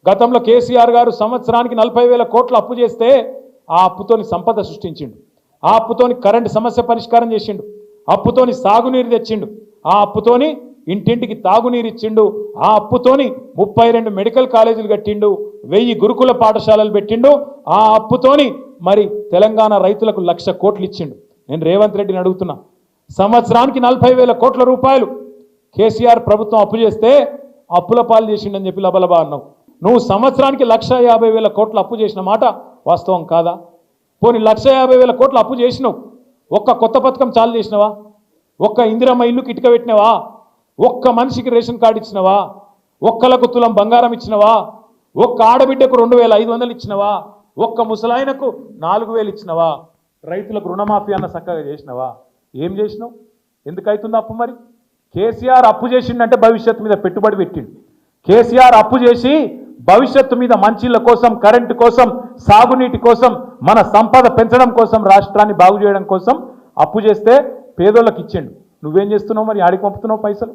గతంలో కేసీఆర్ గారు సంవత్సరానికి 40,000 కోట్ల అప్పు చేస్తే ఆ అప్పుతోని సంపద సృష్టించిండు, ఆ అప్పుతోని కరెంటు సమస్య పరిష్కారం చేసిండు, అప్పుతోని సాగునీరు తెచ్చిండు, ఆ అప్పుతోని ఇంటింటికి తాగునీరు ఇచ్చిండు, ఆ అప్పుతోని 32 మెడికల్ కాలేజీలు కట్టిండు, 1000 గురుకుల పాఠశాలలు పెట్టిండు, ఆ అప్పుతోని మరి తెలంగాణ రైతులకు 1,00,000 కోట్లు ఇచ్చిండు. నేను రేవంత్ రెడ్డిని అడుగుతున్నా, సంవత్సరానికి 40,000 కోట్ల రూపాయలు కేసీఆర్ ప్రభుత్వం అప్పు చేస్తే అప్పుల పాలు చేసిండని చెప్పి లబలబా అన్నావు. నువ్వు సంవత్సరానికి 1,50,000 కోట్ల అప్పు చేసిన మాట వాస్తవం కాదా? పోనీ 1,50,000 కోట్ల అప్పు చేసినావు, ఒక్క కొత్త పథకం చాలు చేసినవా? ఒక్క ఇందిరమ్మ ఇల్లుకి ఇటుక పెట్టినవా? ఒక్క మనిషికి రేషన్ కార్డు ఇచ్చినవా? ఒక్కలకు తులం బంగారం ఇచ్చినవా? ఒక్క ఆడబిడ్డకు 2,500 ఇచ్చినవా? ఒక్క ముసలాయనకు 4,000 ఇచ్చినవా? రైతులకు రుణమాఫీ అన్న చక్కగా చేసినవా? ఏం చేసినావు? ఎందుకైతుంది అప్పు? మరి కేసీఆర్ అప్పు చేసిండంటే భవిష్యత్తు మీద పెట్టుబడి పెట్టిండు. కేసీఆర్ అప్పు చేసి భవిష్యత్తు మీద మంచిళ్ళ కోసం, కరెంటు కోసం, సాగునీటి కోసం, మన సంపద పెంచడం కోసం, రాష్ట్రాన్ని బాగు చేయడం కోసం అప్పు చేస్తే పేదోళ్ళకి ఇచ్చిండు. నువ్వేం చేస్తున్నావు? మరి ఆడికి పంపుతున్నావు పైసలు?